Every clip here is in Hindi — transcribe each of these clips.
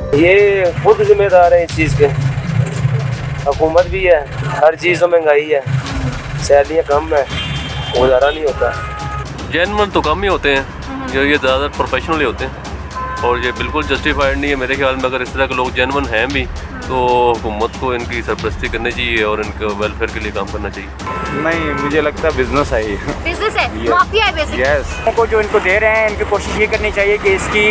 ये खुद जिम्मेदार है इस चीज़ के, हुकूमत भी है, हर चीज़ तो महंगाई है, सैलरियाँ कम है, गुजारा नहीं होता। जेन्युइन तो कम ही होते हैं, जो ये ज़्यादा प्रोफेशनल ही होते हैं और ये बिल्कुल जस्टिफाइड नहीं है मेरे ख्याल में। अगर इस तरह के लोग जेन्युइन हैं भी तो हुकूमत को इनकी सरपरस्ती करनी चाहिए और इनके वेलफेयर के लिए काम करना चाहिए। नहीं, मुझे लगता है बिजनेस है ये। बिजनेस है, माफिया है बेसिकली। यस, को जो इनको दे रहे हैं इनकी कोशिश ये करनी चाहिए कि इसकी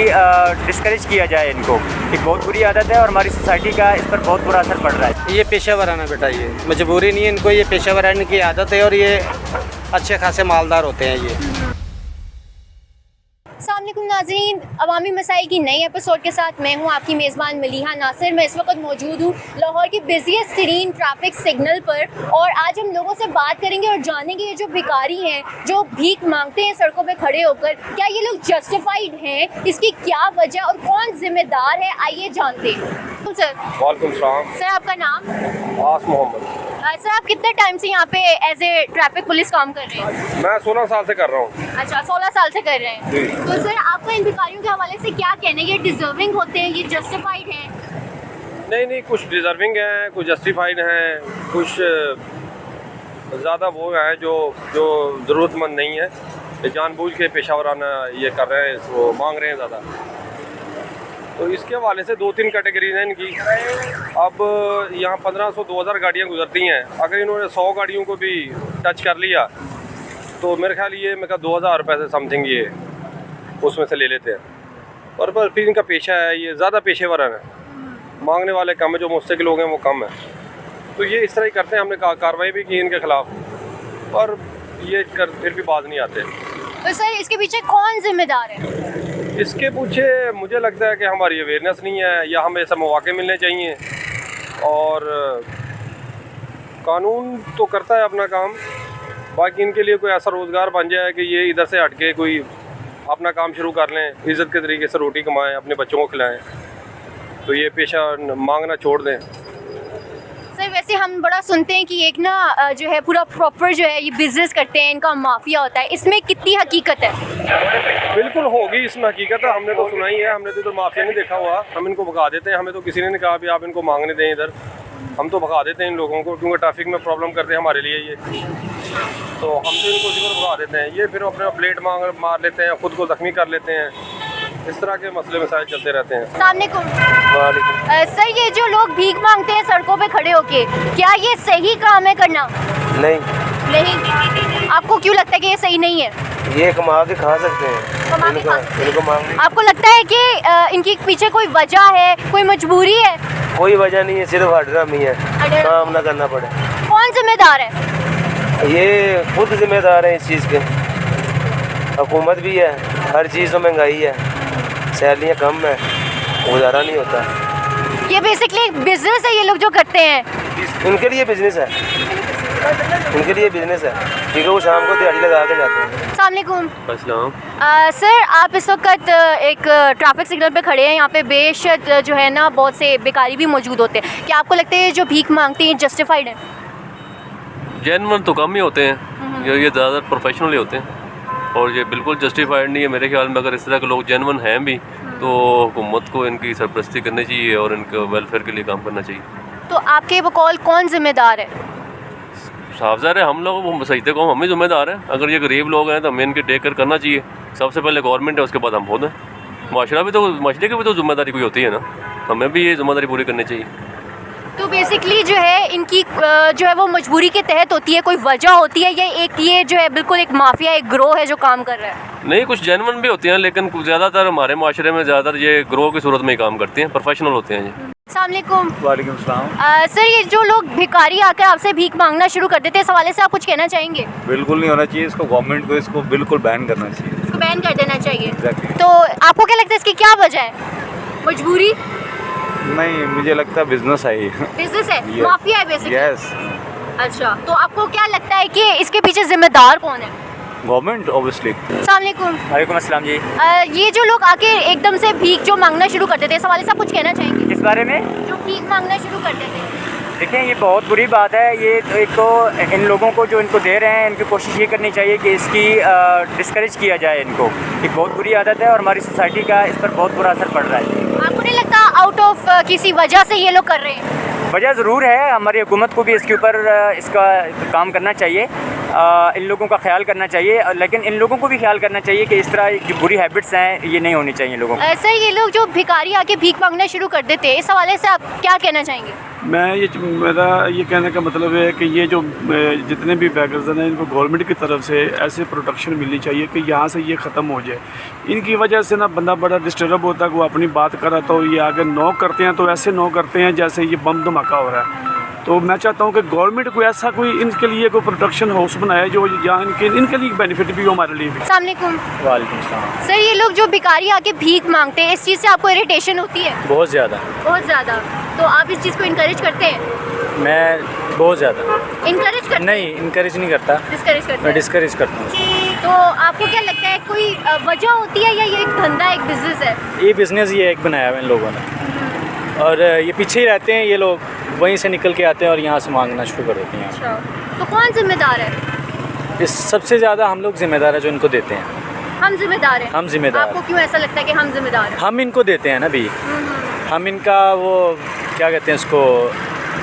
डिस्करेज किया जाए इनको। एक बहुत बुरी आदत है और हमारी सोसाइटी का इस पर बहुत बुरा असर पड़ रहा है। ये पेशा वराना बेटा, ये मजबूरी नहीं है इनको, ये पेशा वराना की आदत है और ये अच्छे खासे मालदार होते हैं ये। अस्सलाम वालेकुम नाज़रीन, अवामी मसाइल की नई एपिसोड के साथ मैं हूं आपकी मेज़बान मलीहा नासिर। मैं इस वक्त मौजूद हूं लाहौर की बिज़ीएस्ट तरीन ट्रैफिक सिग्नल पर और आज हम लोगों से बात करेंगे और जानेंगे ये जो भिखारी हैं, जो भीख मांगते हैं सड़कों पे खड़े होकर, क्या ये लोग जस्टिफाइड हैं, इसकी क्या वजह और कौन जिम्मेदार है, आइए जानते हैं। सर, वालेकुम सलाम। सर आपका नाम? आस मोहम्मद। सर आप कितने टाइम से यहाँ पे एज ए ट्रैफिक पुलिस काम कर रहे हैं? मैं 16 साल से कर रहा हूँ। अच्छा, 16 साल से कर रहे हैं। तो सर आपका इन भिखारियों के हवाले से क्या कहना है? ये डिजर्विंग होते हैं, ये जस्टिफाइड हैं? नहीं, कुछ डिजर्विंग हैं, कुछ जस्टिफाइड हैं, कुछ ज़्यादा वो हैं जो ज़रूरतमंद नहीं है, ये जानबूझ के पेशावराना ये कर रहे हैं, वो मांग रहे हैं ज़्यादा। तो इसके हवाले से 2-3 कैटेगरीज हैं इनकी। अब यहाँ 1500-2000 गाड़ियाँ गुजरती हैं, अगर इन्होंने 100 गाड़ियों को भी टच कर लिया तो मेरे ख्याल ये 2000 रुपये से समथिंग ये उसमें से ले लेते हैं। और पर फिर इनका पेशा है, ये ज़्यादा पेशेवर है, मांगने वाले कम है, जो मुस्तकिल लोग हैं वो कम है। तो ये इस तरह ही करते हैं। हमने कार्रवाई भी की इनके ख़िलाफ़ और ये फिर भी बाज नहीं आते। तो सर इसके पीछे कौन जिम्मेदार है? इसके पीछे मुझे लगता है कि हमारी अवेयरनेस नहीं है या हमें ऐसे मौके मिलने चाहिए। और कानून तो करता है अपना काम, बाकी इनके लिए कोई ऐसा रोज़गार बन जाए कि ये इधर से हट के कोई अपना काम शुरू कर लें, इज़्ज़त के तरीके से रोटी कमाएं, अपने बच्चों को खिलाएं, तो ये पेशा मांगना छोड़ दें। सर वैसे हम बड़ा सुनते हैं कि एक ना जो है पूरा प्रॉपर जो है ये बिजनेस करते हैं, इनका माफिया होता है, इसमें कितनी हकीकत है? बिल्कुल होगी इसमें हकीकत है, हमने तो सुना ही है, हमने तो इधर माफिया नहीं देखा हुआ। हम इनको भगा देते हैं, हमें तो किसी ने नहीं कहा भी आप इनको मांगने दें इधर, हम तो भगा देते हैं इन लोगों को, क्योंकि ट्रैफिक में प्रॉब्लम करते हैं हमारे लिए ये, तो हम तो इनको इसी पर भगा देते हैं। ये फिर अपने प्लेट मार लेते हैं, ख़ुद को ज़ख्मी कर लेते हैं, इस तरह के मसले मसाइल चलते रहते हैं। सामने को सर ये जो लोग भीख मांगते हैं सड़कों पे खड़े होके, क्या ये सही काम है करना? नहीं। आपको क्यों लगता है कि ये सही नहीं है? ये कमा के खा सकते हैं, इनको मांग। आपको लगता है कि इनके पीछे कोई वजह है, कोई मजबूरी है? कोई वजह नहीं है, सिर्फ हड्रामी है, काम ना करना पड़े। कौन जिम्मेदार है? ये खुद जिम्मेदार है इस चीज़ के, हुकूमत भी है, हर चीज़ तो महंगाई है, सैलरियाँ कम है, गुजारा नहीं होता। ये बेसिकली बिजनेस है ये लोग जो करते हैं? उनके लिए बिजनेस है, उनके लिए बिजनेस है, क्योंकि वो शाम को दिहाड़ी लगा के जाते हैं। अस्सलाम वालेकुम। अस्सलाम। सर आप इस वक्त एक ट्रैफिक सिग्नल पे खड़े हैं, यहाँ पे बेशक जो है ना बहुत से बेकारी भी मौजूद होते हैं, क्या आपको लगता है जो भीख मांगते हैं जस्टिफाइड है? जेन्युइन तो कम ही होते हैं, जो ये ज़्यादा प्रोफेशनल ही होते हैं और ये बिल्कुल जस्टिफाइड नहीं है मेरे ख्याल में। अगर इस तरह के लोग जेन्युइन हैं भी तो हुकूमत को इनकी सरपरस्ती करनी चाहिए और इनके वेलफेयर के लिए काम करना चाहिए। तो आपके बकौल कौन जिम्मेदार है? साफ ज़ाहिर है हम लोग सजदे को हम ही जिम्मेदार हैं। अगर ये गरीब लोग हैं तो हमें इनकी टेक केयर करना चाहिए। सबसे पहले गवर्नमेंट है, उसके बाद हम खुद हैं। माशरा की भी तो जिम्मेदारी कोई होती है ना, हमें भी ये जिम्मेदारी पूरी करनी चाहिए। तो बेसिकली जो है इनकी जो है वो मजबूरी के तहत होती है, कोई वजह होती है, या एक ये जो है बिल्कुल एक माफिया, एक ग्रोह है जो काम कर रहा है? नहीं, कुछ जेन्युइन भी होती हैं, लेकिन ज़्यादातर हमारे माशरे में ज़्यादातर ये ग्रोह की सूरत में ही काम करते हैं, प्रोफेशनल होते हैं ये। अस्सलाम वालेकुम। वालेकुम सलाम। सर ये जो लोग भिखारी आकर आपसे भीख मांगना शुरू कर देते हैं, इस हवाले से आप कुछ कहना चाहेंगे? बिल्कुल नहीं होना चाहिए इसको, गवर्नमेंट को इसको बिल्कुल बैन करना चाहिए। इसको बैन कर देना चाहिए। Exactly. तो आपको क्या लगता है इसकी क्या वजह है? मजबूरी? नहीं, मुझे लगता है बिजनेस है ये। बिजनेस है, Yes. माफिया है बेसिकली। यस, अच्छा, तो आपको क्या लगता है कि इसके पीछे जिम्मेदार कौन है? Government obviously. अस्सलाम वालेकुम। वालेकुम अस्सलाम जी। ये जो लोग आके एकदम से भीख जो मांगना शुरू कर देते हैं, इस हवाले से आप कुछ कहना चाहेंगे? इस बारे में जो भीख मांगना शुरू कर देते हैं। देखें, ये बहुत बुरी बात है। ये तो एक तो इन लोगों को जो इनको दे रहे हैं इनकी कोशिश ये करनी चाहिए कि इसकी डिस्करेज किया जाए इनको। एक बहुत बुरी आदत है और हमारी सोसाइटी का इस पर बहुत बुरा असर पड़ रहा है। आपको नहीं लगता आउट ऑफ किसी वजह से ये लोग कर रहे हैं? वजह ज़रूर है, हमारी हुकूमत को भी इसके ऊपर इसका काम करना चाहिए, इन लोगों का ख्याल करना चाहिए, लेकिन इन लोगों को भी ख्याल करना चाहिए कि इस तरह जो बुरी हैबिट्स हैं ये नहीं होनी चाहिए लोगों को। सर ये लोग जो भिखारी आके भीख मांगना शुरू कर देते हैं, इस हवाले से आप क्या कहना चाहेंगे? मेरा ये कहने का मतलब है कि ये जो जितने भी बैगर्स हैं इनको गवर्नमेंट की तरफ से ऐसे प्रोटेक्शन मिलनी चाहिए कि यहाँ से ये ख़त्म हो जाए। इनकी वजह से ना बंदा बड़ा डिस्टर्ब होता है, वो अपनी बात कर रहा तो ये आगे नॉक करते हैं, तो ऐसे नॉक करते हैं जैसे ये बम धमाका हो रहा है। तो मैं चाहता हूँ कि गवर्नमेंट को ऐसा कोई इनके लिए कोई प्रोटेक्शन हाउस बनाए जो यहाँ इनके लिए बेनिफिट भी हो, हमारे लिए भी। अस्सलाम वालेकुम। वालेकुम सलाम। सर ये लोग जो भिखारी आके भीख मांगते हैं, इस चीज़ से आपको इरिटेशन होती है? बहुत ज़्यादा। बहुत ज़्यादा। तो आप इस चीज़ को इनकरेज करते हैं? मैं बहुत ज़्यादा इनकरेज करते हैं? नहीं, इनकरेज नहीं करता, डिस्करेज करते मैं हैं? डिस्करेज करता हूँ। तो आपको क्या लगता है कोई वजह होती है या ये एक धंधा, एक बिजनेस है? ये बिज़नेस ये एक बनाया हुआ इन लोगों ने, और ये पीछे ही रहते हैं, ये लोग वहीं से निकल के आते हैं और यहाँ से मांगना शुरू कर देते हैं। अच्छा, तो कौन जिम्मेदार है? इस सबसे ज़्यादा हम लोग जिम्मेदार हैं जो इनको देते हैं। हम जिम्मेदार हैं? हम जिम्मेदार। आपको क्यों ऐसा लगता है कि हम जिम्मेदार हैं? हम इनको देते हैं ना भी, हम इनका वो क्या कहते हैं इसको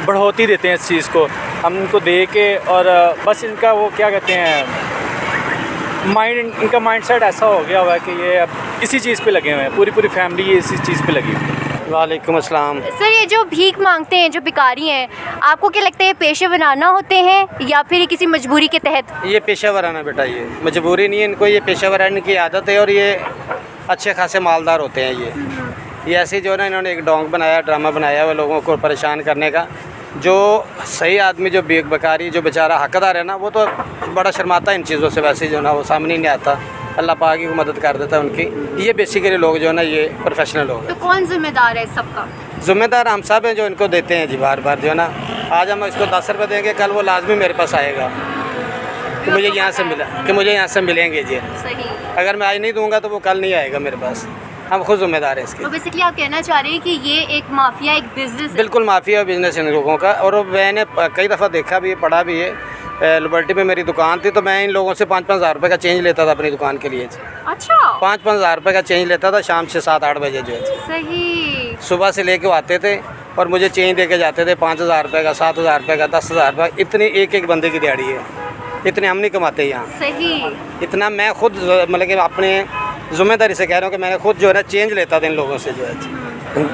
बढ़ोतरी देते हैं इस चीज़ को, हम इनको दे के, और बस इनका वो क्या कहते हैं माइंड, इनका माइंडसेट ऐसा हो गया हुआ है कि ये अब इसी चीज़ पे लगे हुए हैं, पूरी फैमिली ये इसी चीज़ पे लगी हुई है। वालेकुम अस्सलाम। सर ये जो भीख मांगते हैं, जो भिखारी हैं, आपको क्या लगता है पेशे बनाना होते हैं या फिर किसी मजबूरी के तहत? ये पेशा वराना बेटा, ये मजबूरी नहीं है इनको, ये पेशा वराने की आदत है, और ये अच्छे खासे मालदार होते हैं। ये ऐसे जो ना इन्होंने एक डोंग बनाया, ड्रामा बनाया हुआ लोगों को परेशान करने का। जो सही आदमी, जो बेकारी, जो बेचारा हकदार है ना, वो तो बड़ा शर्माता है इन चीज़ों से, वैसे जो ना वो सामने नहीं आता। अल्लाह पाक ही मदद कर देता है उनकी। ये बेसिकली लोग जो है ना, ये प्रोफेशनल लोग। तो कौन जिम्मेदार है इस सबका? ज़िम्मेदार हम सब हैं जो इनको देते हैं जी, बार बार जो है ना। आज हम इसको 10 रुपये देंगे, कल वो लाजमी मेरे पास आएगा कि मुझे यहाँ से मिला, कि मुझे यहाँ से मिलेंगे जी। सही। अगर मैं आज नहीं दूंगा तो वो कल नहीं आएगा मेरे पास। हम खुद जिम्मेदार हैं इसके। तो बेसिकली आप कहना चाह रहे हैं कि ये एक माफिया, एक बिजनेस है? बिल्कुल माफिया बिजनेस इन लोगों का। और मैंने कई दफ़ा देखा भी है, पढ़ा भी है। लिबर्टी में मेरी दुकान थी, तो मैं इन लोगों से 5-5 हज़ार रुपये का चेंज लेता था अपनी दुकान के लिए। अच्छा। 5-5 हज़ार रुपये का चेंज लेता था शाम से 7-8 बजे जो है। सही। सुबह से लेके आते थे और मुझे चेंज दे के जाते थे, 5,000 रुपये का, 7,000 रुपये का, 10,000 रुपये। इतनी एक बंदे की दिहाड़ी है, इतने हम नहीं कमाते यहाँ। सही। इतना मैं खुद मतलब कि अपने ज़िम्मेदारी से कह रहा हूँ कि मैंने खुद जो है ना चेंज लेता था इन लोगों से जो है।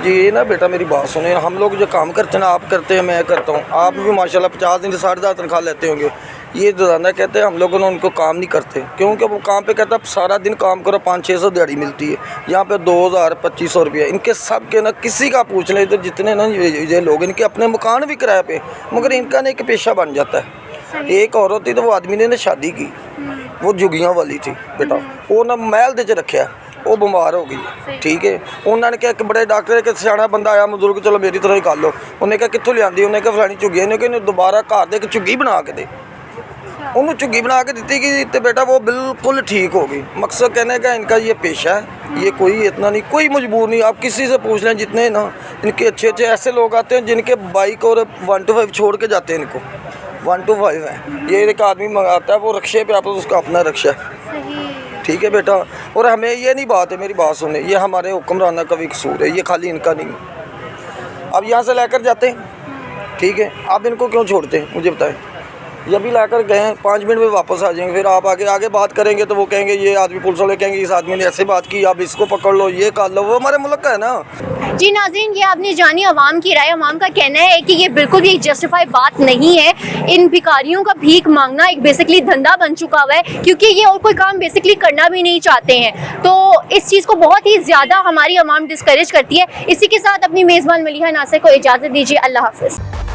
जी ना बेटा मेरी बात सुनिए, हम लोग जो काम करते हैं ना, आप करते हैं, मैं करता हूँ, आप भी माशाल्लाह 50 दिन से 60,000 तनख्वाह लेते होंगे। ये दुकानदार कहते हैं हम लोगों ने उनको काम नहीं करते, क्योंकि वो काम पे कहता है सारा दिन काम करो, 500-600 दिहाड़ी मिलती है, यहाँ पे 2,000-2,500 रुपये। इनके सब के ना किसी का पूछ लें, इधर जितने ना ये लोग, इनके अपने मकान भी किराए पे, मगर इनका ना एक पेशा बन जाता है। एक औरत थी, तो वो आदमी ने ना शादी की, वो जुगियाँ वाली थी बेटा, वो ना महल दे च रखा, वो बीमार हो गई। ठीक है, उन्होंने कहा कि बड़े डॉक्टर के सियाना बंदा आया बुजुर्ग, चलो मेरी तरह ही कर लो। उन्हें कहा कितों लियांदी, उन्हें कहा फलानी झुग्गी, उन्हें कहा दोबारा घर दे झुग्गी बना के दे। उन्होंने झुग्गी बना के दी कि तो बेटा वो बिल्कुल ठीक हो गई। मकसद कहने का इनका ये पेशा है, ये कोई इतना नहीं, कोई मजबूर नहीं। आप किसी से पूछ लें, जितने ना इनके अच्छे ऐसे लोग आते हैं जिनके बाइक और 1 to 5 छोड़ के जाते हैं, इनको 1 to 5 है। ये एक आदमी मंगाता है, वो रक्शे पे आता है, उसका अपना रक्शा है। ठीक है बेटा, और हमें ये नहीं बात है, मेरी बात सुने, ये हमारे हुक्मराना का भी कसूर है, ये खाली इनका नहीं। अब यहाँ से लेकर जाते हैं, ठीक है, आप इनको क्यों छोड़ते हैं मुझे बताएं। जब भी लाकर गए हैं 5 मिनट में वापस आ जाएंगे, फिर आप आगे बात करेंगे तो वो कहेंगे ये आदमी, पुलिस वाले कहेंगे इस आदमी ने ऐसे बात की, आप इसको पकड़ लो, ये कर लो। वो हमारे मुल्क का है ना। जी नाज़रीन, ये आपने जानी अवाम की राय। अवाम का कहना है कि ये बिल्कुल भी एक जस्टिफाई बात नहीं है। इन भिखारियों का भीख मांगना एक बेसिकली धंधा बन चुका हुआ है, क्योंकि ये और कोई काम बेसिकली करना भी नहीं चाहते हैं। तो इस चीज़ को बहुत ही ज़्यादा हमारी अवाम डिस्करेज करती है। इसी के साथ अपनी मेज़बान मलीहा नासिर को इजाज़त दीजिए। अल्लाह हाफ़िज़।